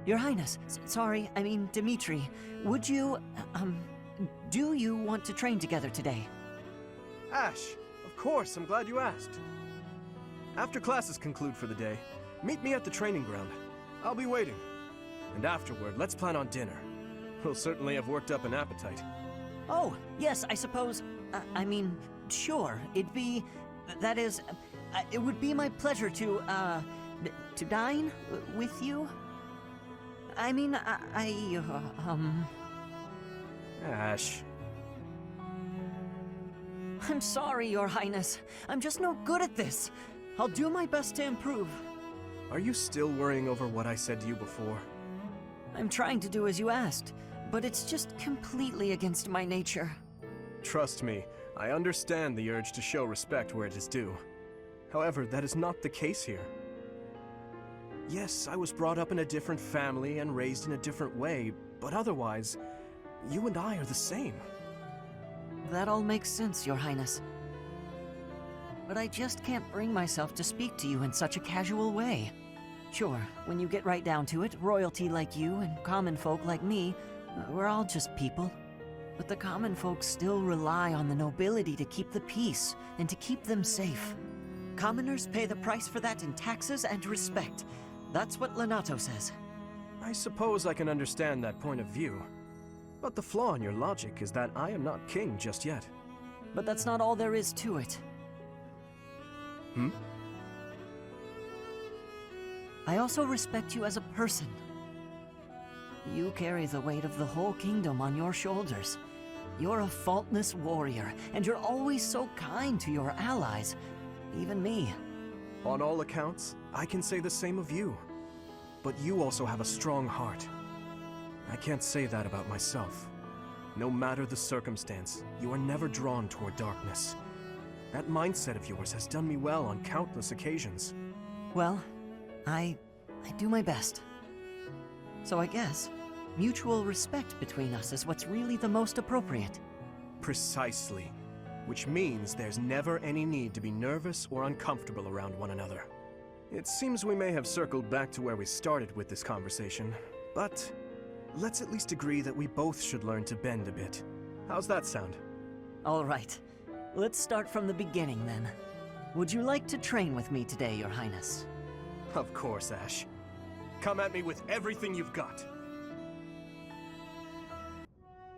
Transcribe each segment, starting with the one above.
Your Highness, sorry, I mean Dimitri, would you, do you want to train together today? Ash, of course, I'm glad you asked. After classes conclude for the day, meet me at the training ground. I'll be waiting. And afterward, let's plan on dinner. We'll certainly have worked up an appetite. Oh, yes, I suppose, I mean, sure, that is, it would be my pleasure to dine with you? I mean, Ash. I'm sorry, Your Highness. I'm just no good at this. I'll do my best to improve. Are you still worrying over what I said to you before? I'm trying to do as you asked, but it's just completely against my nature. Trust me, I understand the urge to show respect where it is due. However, that is not the case here. Yes, I was brought up in a different family and raised in a different way, but otherwise, you and I are the same. That all makes sense, Your Highness. But I just can't bring myself to speak to you in such a casual way. Sure, when you get right down to it, royalty like you and common folk like me, we're all just people. But the common folk still rely on the nobility to keep the peace and to keep them safe. Commoners pay the price for that in taxes and respect. That's what Lenato says. I suppose I can understand that point of view. But the flaw in your logic is that I am not king just yet. But that's not all there is to it. I also respect you as a person. You carry the weight of the whole kingdom on your shoulders. You're a faultless warrior, and you're always so kind to your allies, even me. On all accounts, I can say the same of you. But you also have a strong heart. I can't say that about myself. No matter the circumstance, you are never drawn toward darkness. That mindset of yours has done me well on countless occasions. Well, I do my best. So I guess mutual respect between us is what's really the most appropriate. Precisely. Which means there's never any need to be nervous or uncomfortable around one another. It seems we may have circled back to where we started with this conversation, but let's at least agree that we both should learn to bend a bit. How's that sound? All right. Let's start from the beginning then. Would you like to train with me today, Your Highness? Of course, Ash. Come at me with everything you've got.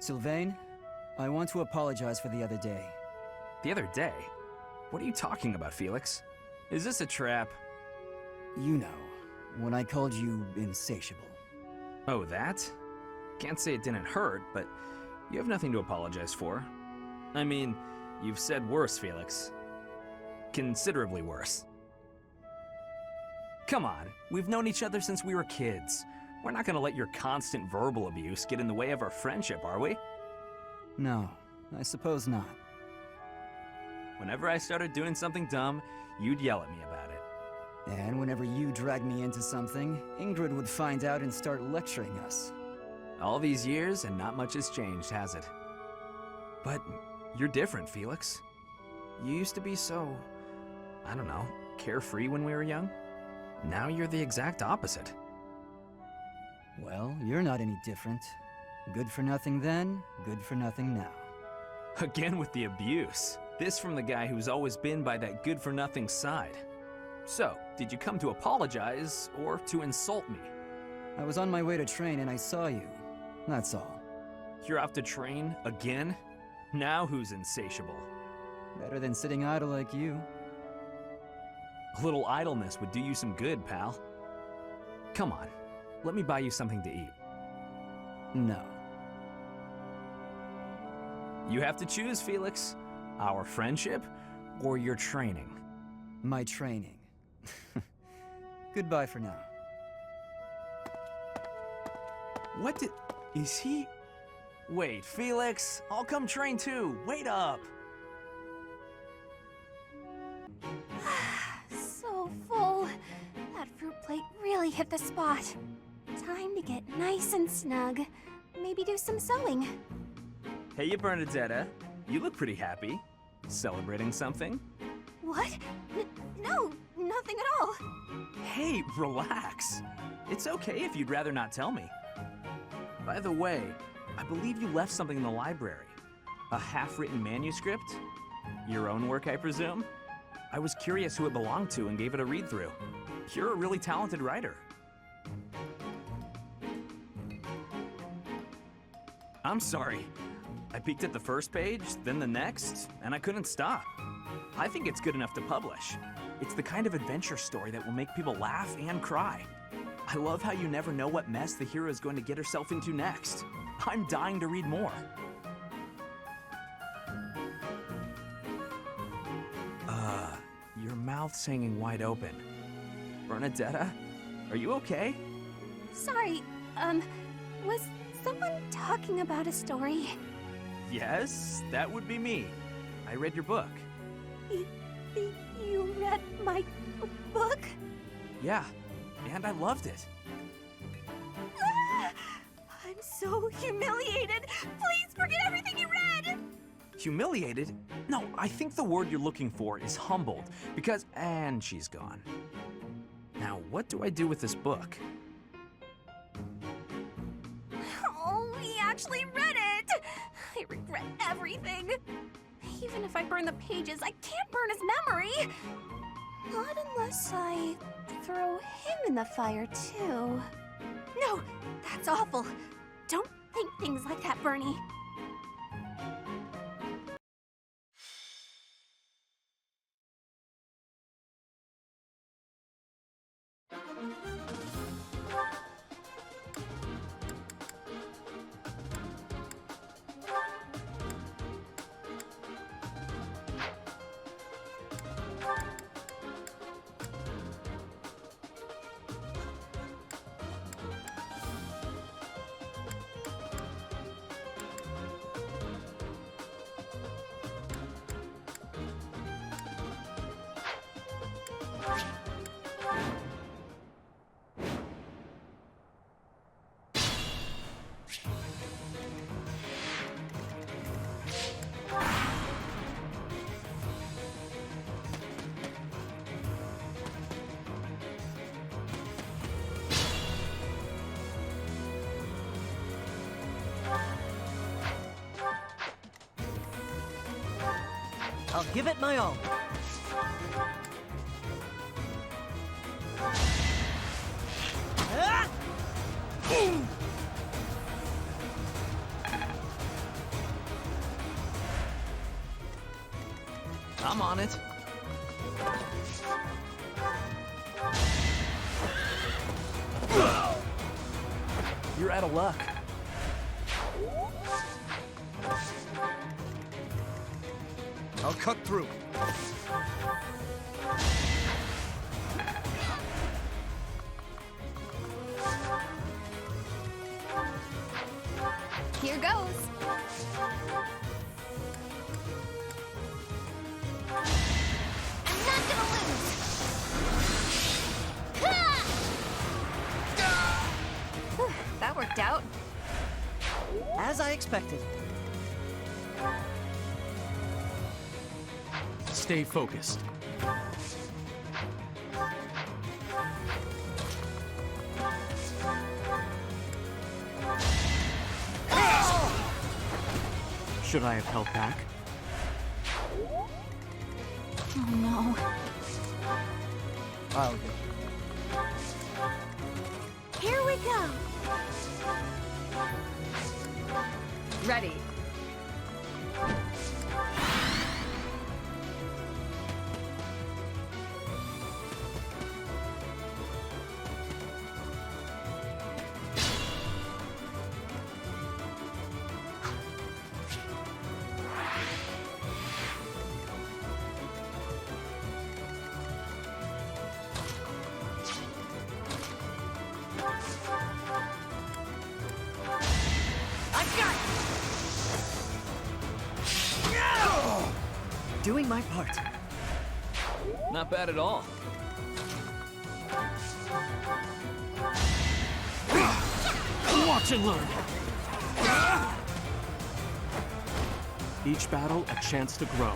Sylvain, I want to apologize for the other day. The other day? What are you talking about, Felix? Is this a trap? You know, when I called you insatiable. Oh, that? Can't say it didn't hurt, but you have nothing to apologize for. I mean, you've said worse, Felix. Considerably worse. Come on, we've known each other since we were kids. We're not gonna let your constant verbal abuse get in the way of our friendship, are we? No, I suppose not. Whenever I started doing something dumb, you'd yell at me about it. And whenever you dragged me into something, Ingrid would find out and start lecturing us. All these years, and not much has changed, has it? But you're different, Felix. You used to be so, I don't know, carefree when we were young. Now you're the exact opposite. Well, you're not any different. Good for nothing then, good for nothing now. Again with the abuse. This from the guy who's always been by that good-for-nothing side. So, did you come to apologize, or to insult me? I was on my way to train and I saw you. That's all. You're off to train, again? Now who's insatiable? Better than sitting idle like you. A little idleness would do you some good, pal. Come on, let me buy you something to eat. No. You have to choose, Felix. Our friendship, or your training? My training. Goodbye for now. What did... is he... Wait, Felix, I'll come train too. Wait up. So full. That fruit plate really hit the spot. Time to get nice and snug. Maybe do some sewing. Hey, you Bernadetta. You look pretty happy. Celebrating something? What? No, nothing at all. Hey, relax. It's okay if you'd rather not tell me. By the way, I believe you left something in the library. A half-written manuscript? Your own work, I presume? I was curious who it belonged to and gave it a read-through. You're a really talented writer. I'm sorry. I peeked at the first page, then the next, and I couldn't stop. I think it's good enough to publish. It's the kind of adventure story that will make people laugh and cry. I love how you never know what mess the hero is going to get herself into next. I'm dying to read more. Your mouth's hanging wide open. Bernadetta, are you okay? Sorry, was someone talking about a story? Yes, that would be me. I read your book. You read my book? Yeah, and I loved it. Ah! I'm so humiliated. Please forget everything you read. Humiliated? No, I think the word you're looking for is humbled, because... And she's gone. Now, what do I do with this book? Oh, he actually read it. I regret everything. Even if I burn the pages, I can't burn his memory. Not unless I throw him in the fire, too. No, that's awful. Don't think things like that, Bernie. I'll give it my all. Ah! I'm on it. You're out of luck. I'll cut through. Here goes. I'm not gonna lose. Whew, that worked out. As I expected. Stay focused. Should I have held back? Oh no. I'll get it. Here we go. Ready. Doing my part. Not bad at all. Watch and learn. Each battle a chance to grow.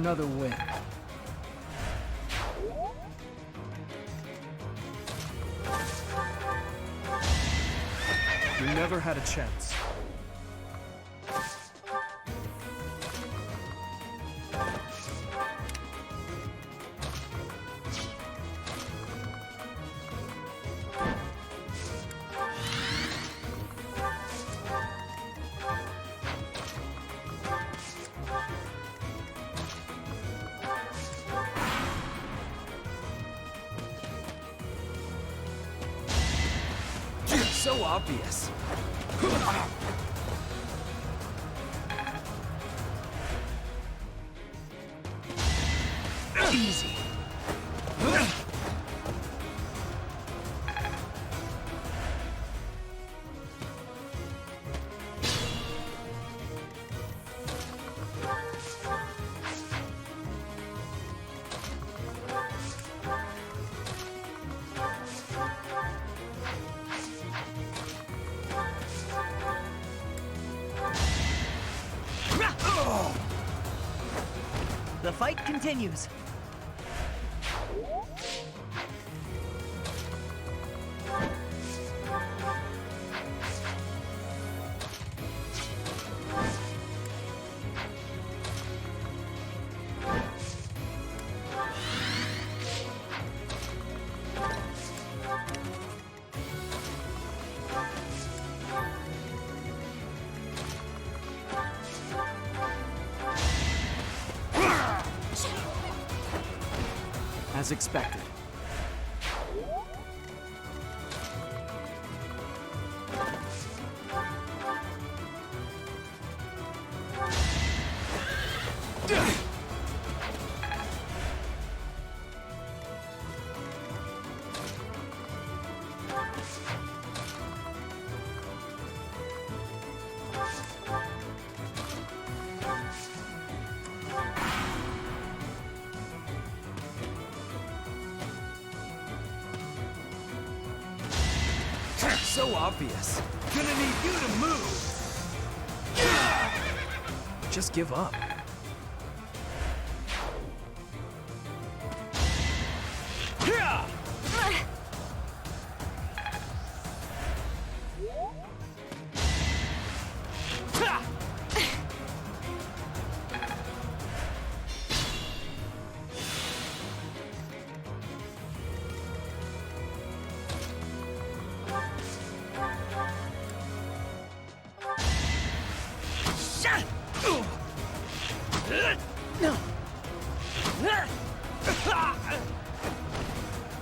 another win. You never had a chance. So obvious. Easy. The fight continues. As expected. So obvious. Gonna need you to move. Just give up.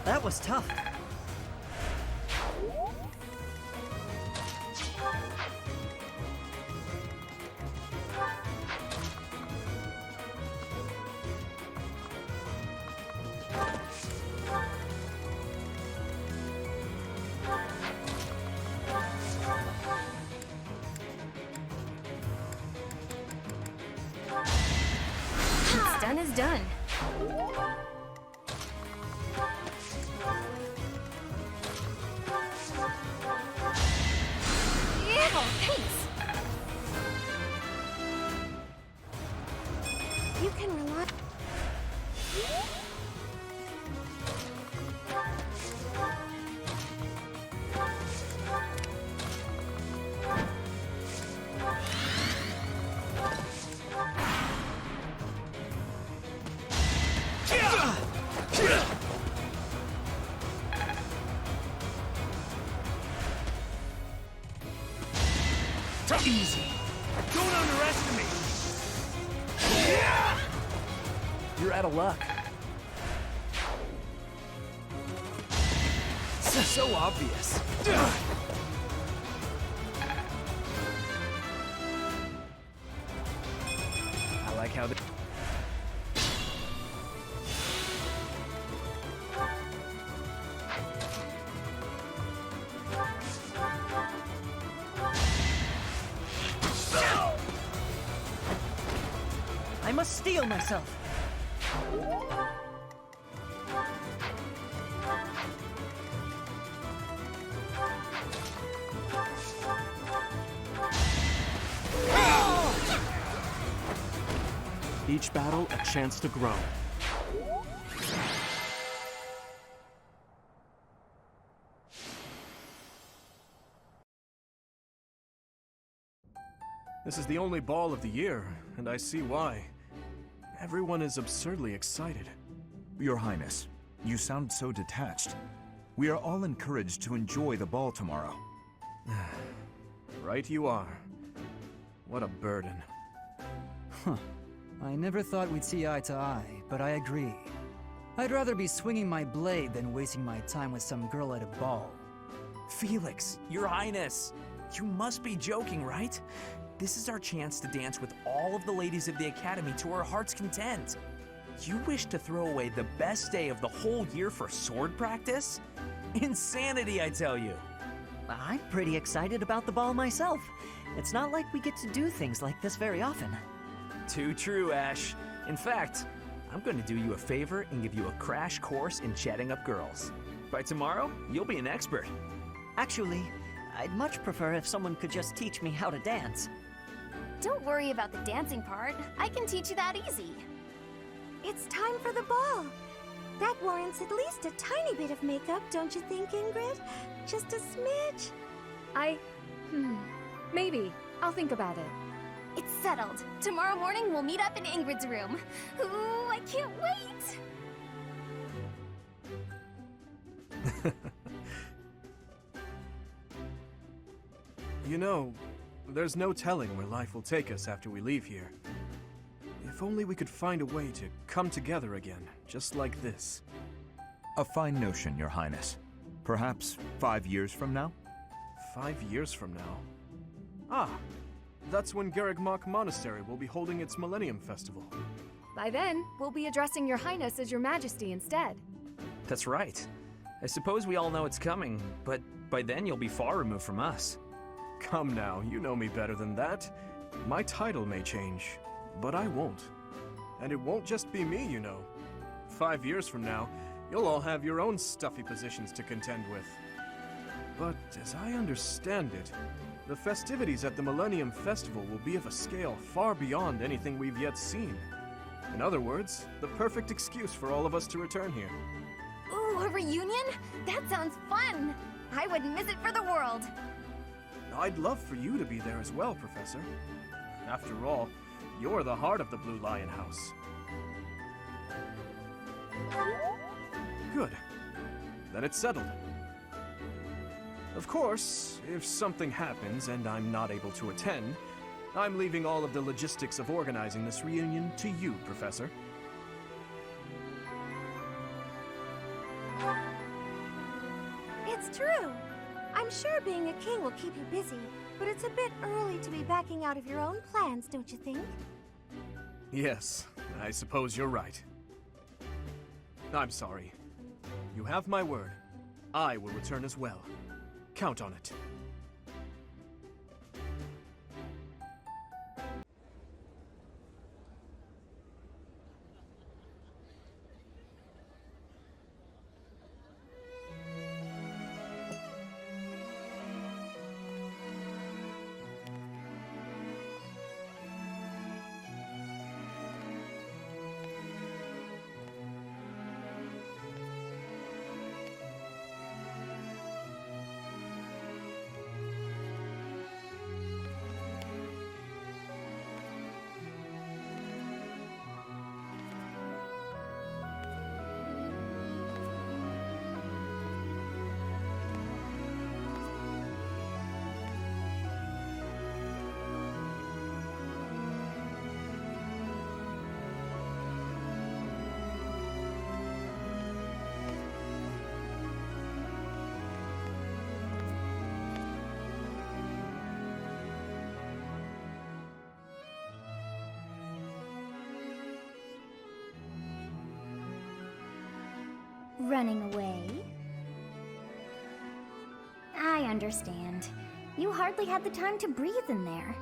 That was tough. What's done is done. Yeah, thanks. You can rely. Easy. Don't underestimate. You're out of luck. So obvious. I like how I must steel myself. Each battle a chance to grow. This is the only ball of the year, and I see why. Everyone is absurdly excited. Your Highness, you sound so detached. We are all encouraged to enjoy the ball tomorrow. Right you are. What a burden. Huh. I never thought we'd see eye to eye, but I agree. I'd rather be swinging my blade than wasting my time with some girl at a ball. Felix, Your Highness, you must be joking, right? This is our chance to dance with all of the ladies of the Academy to our heart's content. You wish to throw away the best day of the whole year for sword practice? Insanity, I tell you. I'm pretty excited about the ball myself. It's not like we get to do things like this very often. Too true, Ash. In fact, I'm going to do you a favor and give you a crash course in chatting up girls. By tomorrow, you'll be an expert. Actually, I'd much prefer if someone could just teach me how to dance. Don't worry about the dancing part. I can teach you that easy. It's time for the ball. That warrants at least a tiny bit of makeup, don't you think, Ingrid? Just a smidge. Maybe. I'll think about it. It's settled. Tomorrow morning we'll meet up in Ingrid's room. Ooh, I can't wait! You know, there's no telling where life will take us after we leave here. If only we could find a way to come together again, just like this. A fine notion, Your Highness. Perhaps 5 years from now? 5 years from now? Ah, that's when Garrigmach Monastery will be holding its Millennium Festival. By then, we'll be addressing Your Highness as Your Majesty instead. That's right. I suppose we all know it's coming, but by then you'll be far removed from us. Come now, you know me better than that. My title may change, but I won't. And it won't just be me, you know. 5 years from now, you'll all have your own stuffy positions to contend with. But as I understand it, the festivities at the Millennium Festival will be of a scale far beyond anything we've yet seen. In other words, the perfect excuse for all of us to return here. Ooh, a reunion? That sounds fun! I wouldn't miss it for the world. I'd love for you to be there as well, Professor. After all, you're the heart of the Blue Lion House. Good. Then it's settled. Of course, if something happens and I'm not able to attend, I'm leaving all of the logistics of organizing this reunion to you, Professor. It's true. I'm sure being a king will keep you busy, but it's a bit early to be backing out of your own plans, don't you think? Yes, I suppose you're right. I'm sorry. You have my word. I will return as well. Count on it. Running away? I understand. You hardly had the time to breathe in there.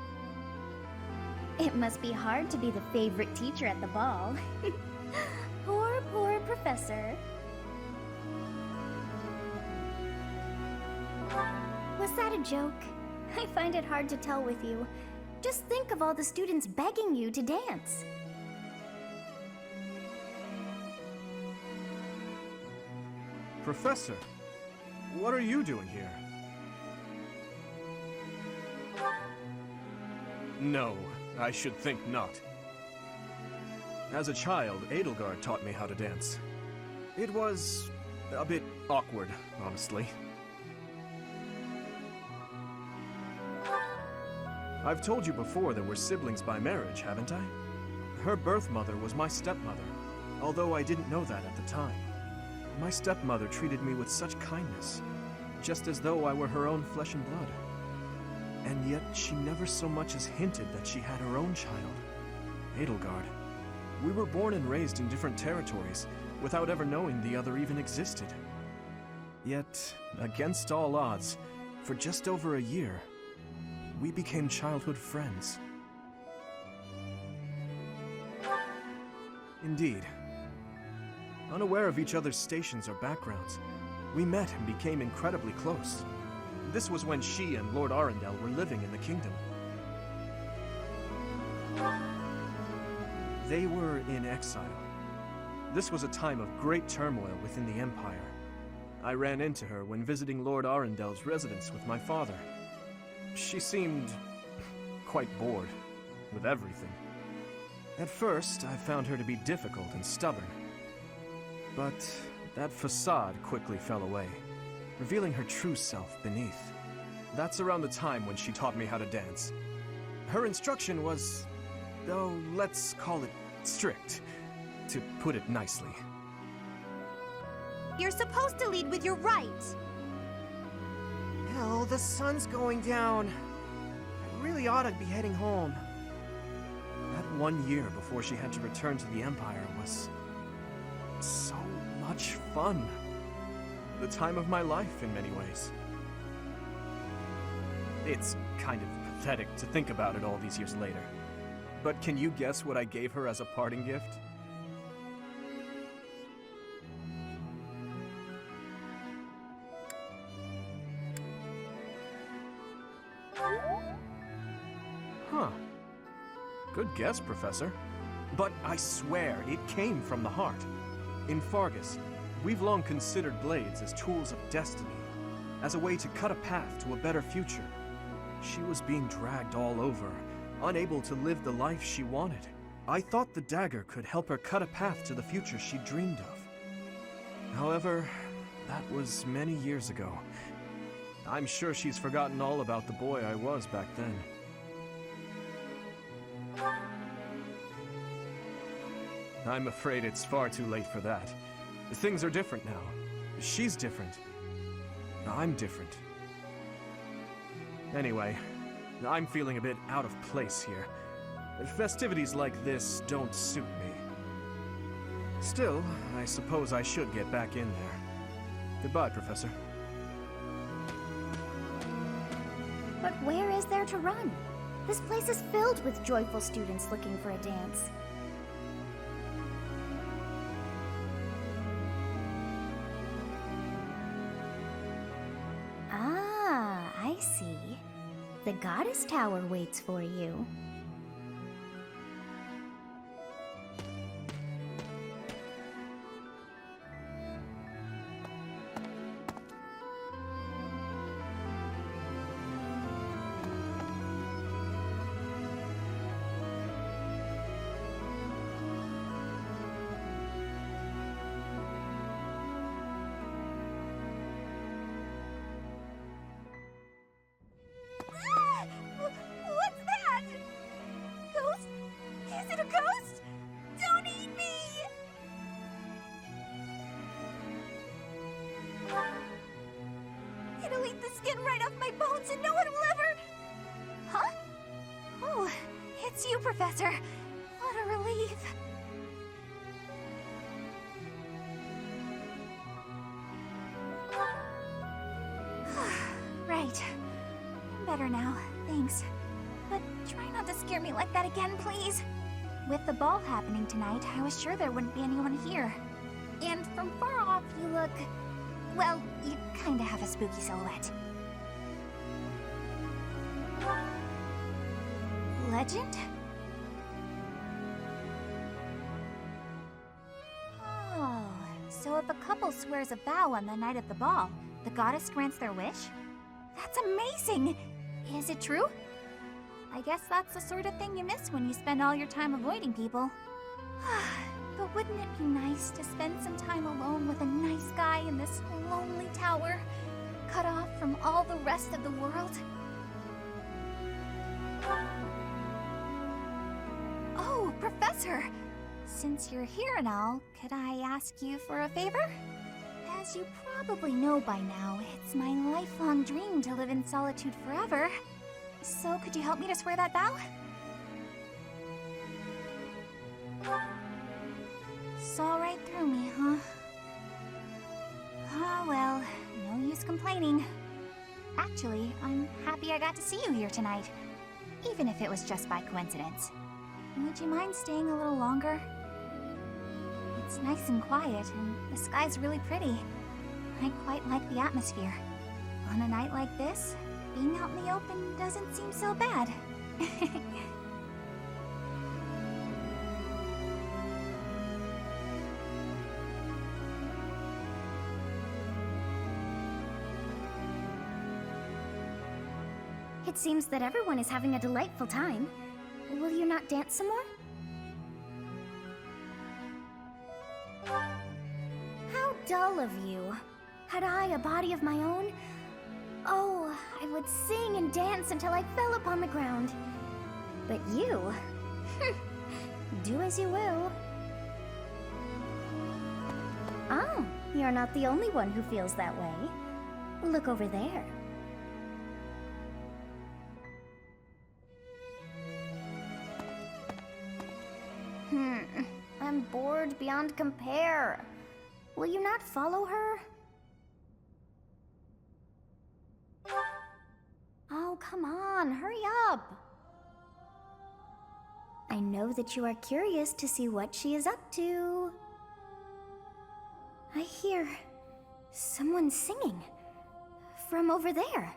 It must be hard to be the favorite teacher at the ball. Poor professor. Was that a joke? I find it hard to tell with you. Just think of all the students begging you to dance. Professor, what are you doing here? No, I should think not. As a child, Edelgard taught me how to dance. It was a bit awkward, honestly. I've told you before that we're siblings by marriage, haven't I? Her birth mother was my stepmother, although I didn't know that at the time. My stepmother treated me with such kindness, just as though I were her own flesh and blood. And yet she never so much as hinted that she had her own child, Edelgard. We were born and raised in different territories, without ever knowing the other even existed. Yet, against all odds, for just over a year, we became childhood friends. Indeed. Unaware of each other's stations or backgrounds, we met and became incredibly close. This was when she and Lord Arundel were living in the kingdom. They were in exile. This was a time of great turmoil within the Empire. I ran into her when visiting Lord Arundel's residence with my father. She seemed quite bored with everything. At first, I found her to be difficult and stubborn. But that facade quickly fell away, revealing her true self beneath. That's around the time when she taught me how to dance. Her instruction was, oh, let's call it strict, to put it nicely. You're supposed to lead with your right. Hell, the sun's going down. I really ought to be heading home. That 1 year before she had to return to the Empire was so much fun. The time of my life in many ways. It's kind of pathetic to think about it all these years later. But can you guess what I gave her as a parting gift? Huh. Good guess, Professor. But I swear, it came from the heart. In Fargus, we've long considered blades as tools of destiny, as a way to cut a path to a better future. She was being dragged all over, unable to live the life she wanted. I thought the dagger could help her cut a path to the future she dreamed of. However, that was many years ago. I'm sure she's forgotten all about the boy I was back then. I'm afraid it's far too late for that. Things are different now. She's different. I'm different. Anyway, I'm feeling a bit out of place here. Festivities like this don't suit me. Still, I suppose I should get back in there. Goodbye, Professor. But where is there to run? This place is filled with joyful students looking for a dance. Ah, I see. The Goddess Tower waits for you. What's that? Ghost? Is it a ghost? Don't eat me! It'll eat the skin right off my bones and no one will ever... Huh? Oh, it's you, Professor. What a relief. Right. I'm better now, thanks. But try not to scare me like that again, please. With the ball happening tonight, I was sure there wouldn't be anyone here. And from far off, you look... well, you kinda have a spooky silhouette. Legend? Oh, so a if a couple swears a vow on the night of the ball, the goddess grants their wish? That's amazing! Is it true? I guess that's the sort of thing you miss when you spend all your time avoiding people. But wouldn't it be nice to spend some time alone with a nice guy in this lonely tower, cut off from all the rest of the world? Oh, Professor! Since you're here and all, could I ask you for a favor? As you probably know by now, it's my lifelong dream to live in solitude forever. So could you help me to swear that vow? Saw right through me, huh? Ah, well, no use complaining. Actually, I'm happy I got to see you here tonight, even if it was just by coincidence. Would you mind staying a little longer? It's nice and quiet, and the sky's really pretty. I quite like the atmosphere. On a night like this, being out in the open doesn't seem so bad. It seems that everyone is having a delightful time. Will you not dance some more? How dull of you. Had I a body of my own, oh, I would sing and dance until I fell upon the ground. But you, do as you will. Oh, you're not the only one who feels that way. Look over there. I'm bored beyond compare. Will you not follow her? Oh, come on, hurry up. I know that you are curious to see what she is up to. I hear someone singing from over there.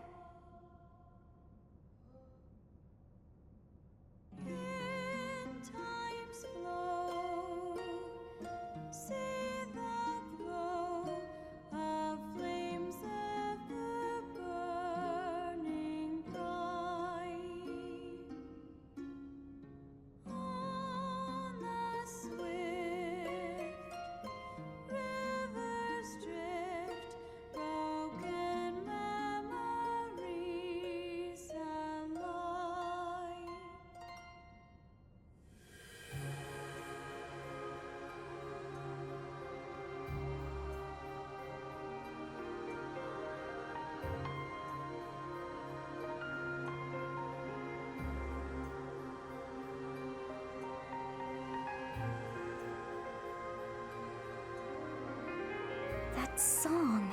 That song.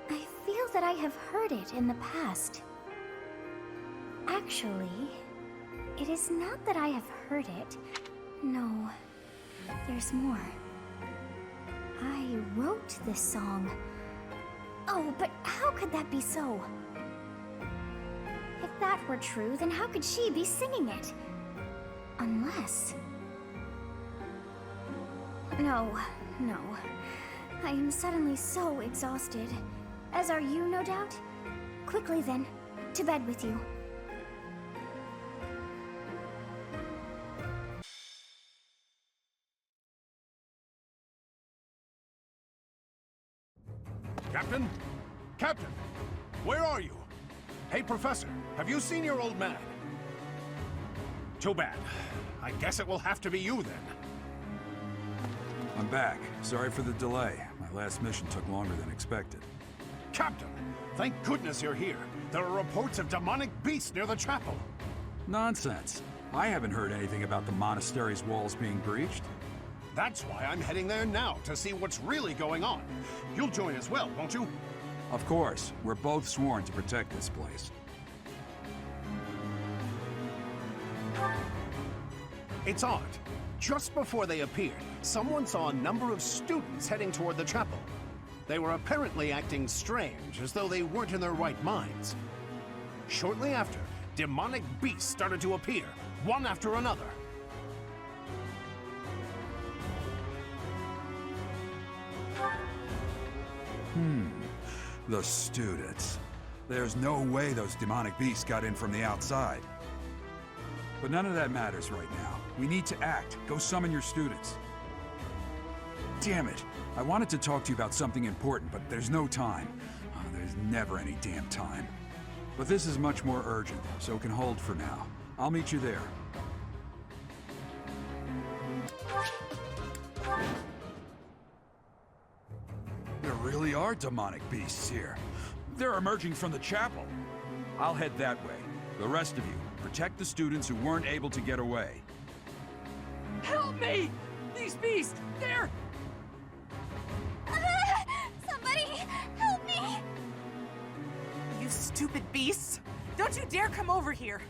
I feel that I have heard it in the past. Actually, it is not that I have heard it. No, there's more. I wrote this song. Oh, but how could that be so? If that were true, then how could she be singing it? Unless... No. I am suddenly so exhausted. As are you, no doubt? Quickly then, to bed with you. Captain? Captain! Where are you? Hey, Professor, have you seen your old man? Too bad. I guess it will have to be you then. I'm back. Sorry for the delay. My last mission took longer than expected. Captain, thank goodness you're here. There are reports of demonic beasts near the chapel. Nonsense. I haven't heard anything about the monastery's walls being breached. That's why I'm heading there now, to see what's really going on. You'll join as well, won't you? Of course. We're both sworn to protect this place. It's odd. Just before they appeared, someone saw a number of students heading toward the chapel. They were apparently acting strange, as though they weren't in their right minds. Shortly after, demonic beasts started to appear, one after another. The students. There's no way those demonic beasts got in from the outside. But none of that matters right now. We need to act. Go summon your students. Damn it. I wanted to talk to you about something important, but there's no time. Oh, there's never any damn time. But this is much more urgent, so it can hold for now. I'll meet you there. There really are demonic beasts here. They're emerging from the chapel. I'll head that way. The rest of you, protect the students who weren't able to get away. Help me! These beasts, they're... Somebody, help me! You stupid beasts! Don't you dare come over here!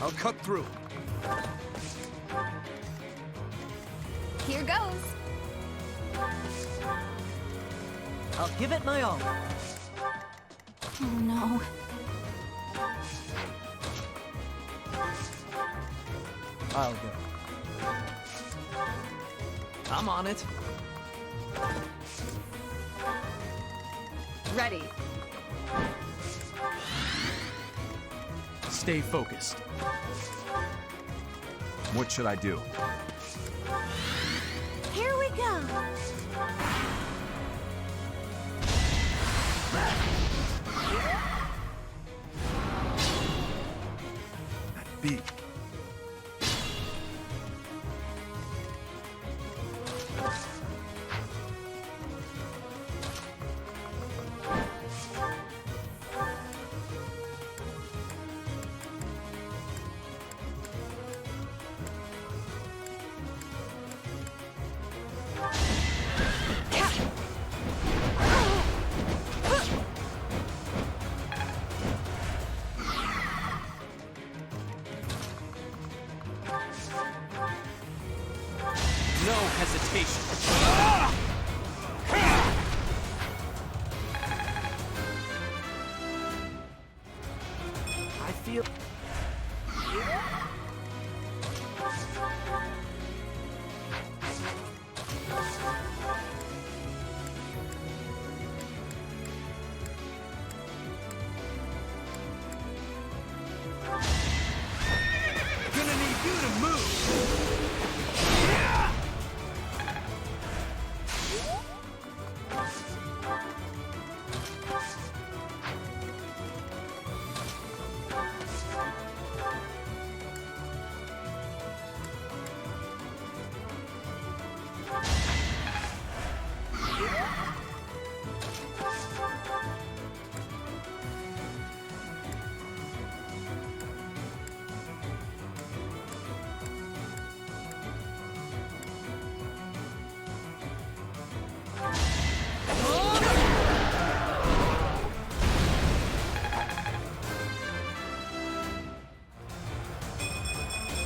I'll cut through. Here goes. I'll give it my all. Oh no. I'll go. I'm on it. Ready. Stay focused. What should I do? Here we go. That beat. No hesitation. I feel... Gonna need you to move!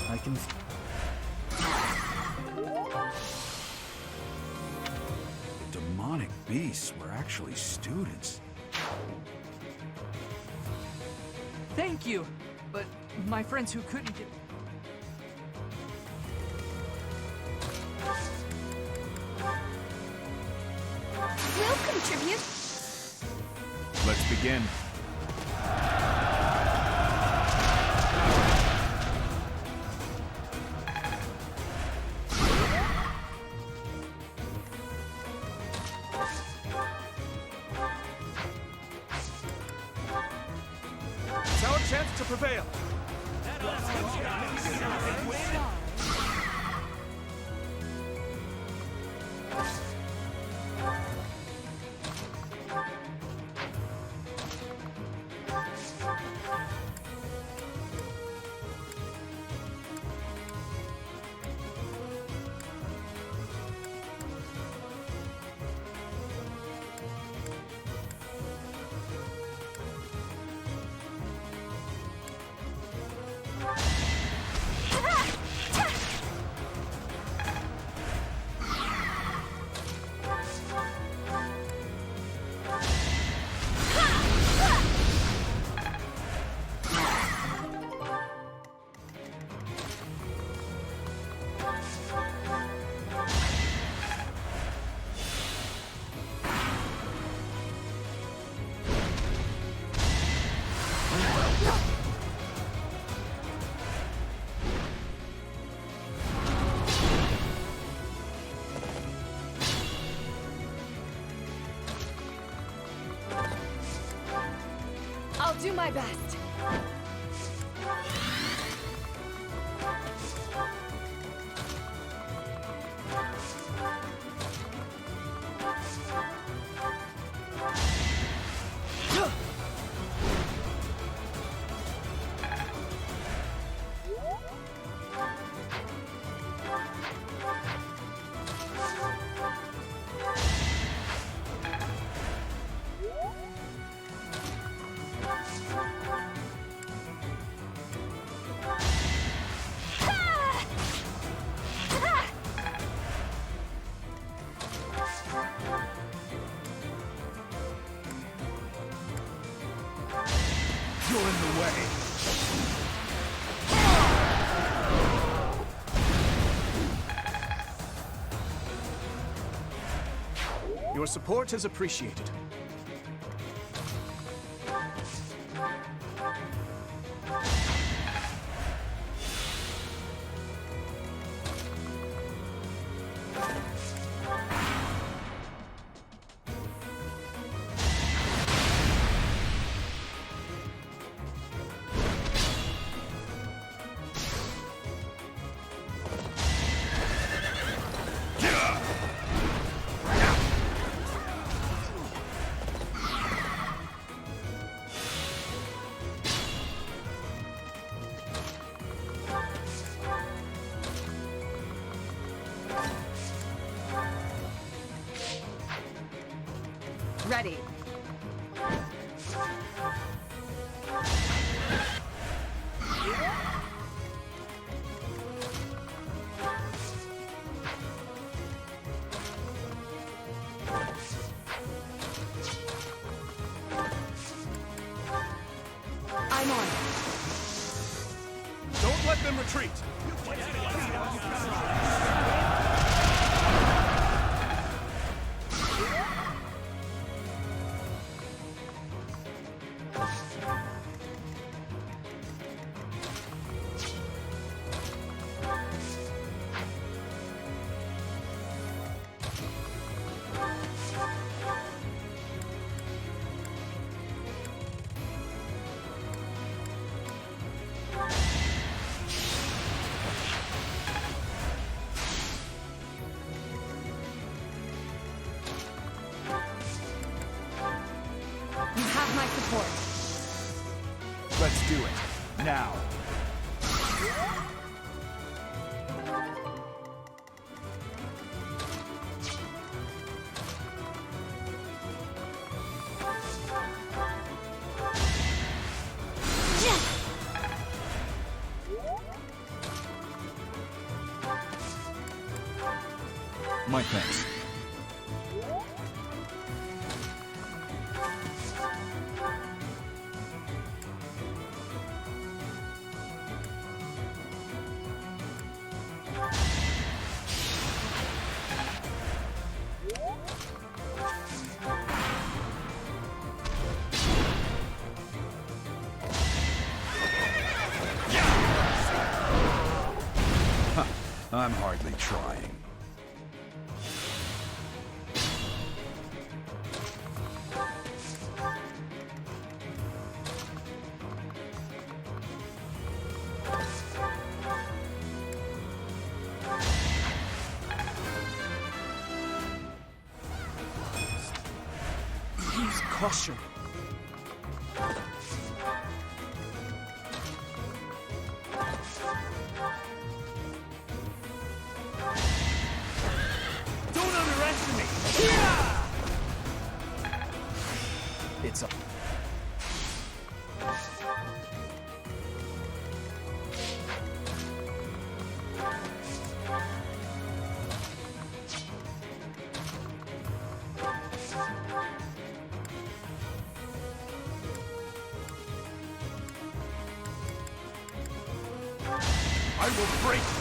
I can... The demonic beasts were actually students. Thank you! But my friends who couldn't get... We'll contribute. Let's begin. It's our chance to prevail. I'll do my best. You're in the way. Your support is appreciated. Ready. I'm on. Don't let them retreat! You have my support. Let's do it. Now. My thanks. I'm hardly trying. Use caution. Don't underestimate! It's a... I will break you!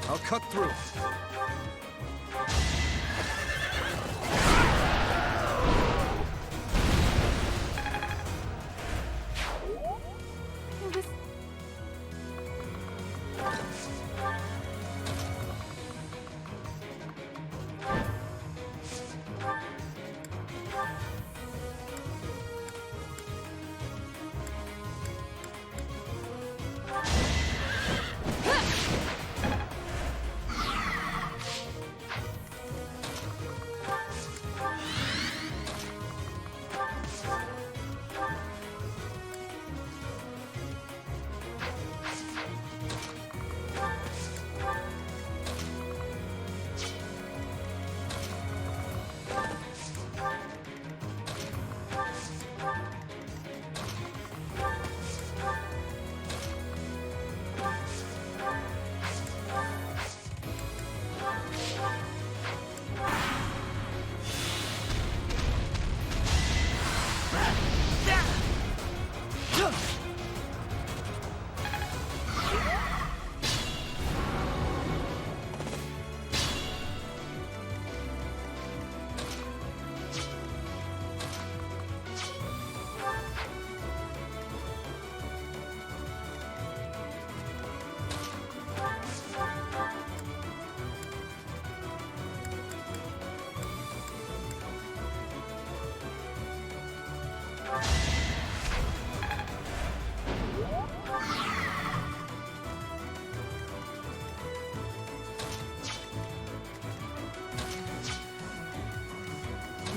I'll cut through.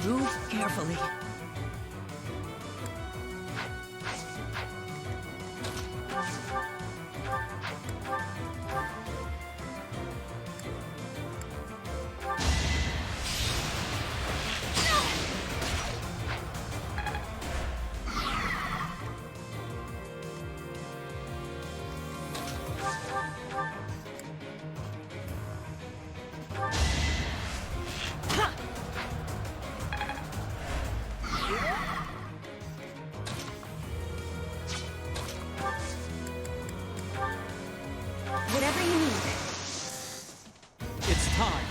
Move carefully. Whatever you need. It's time.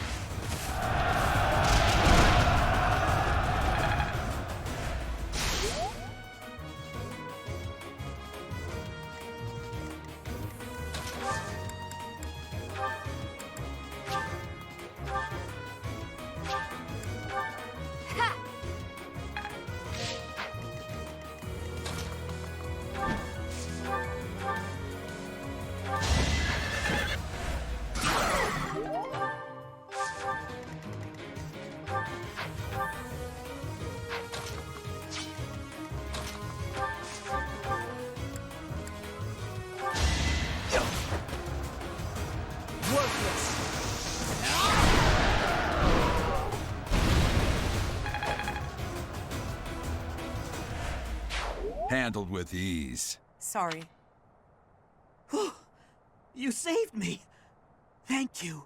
Handled with ease. Sorry. You saved me. Thank you.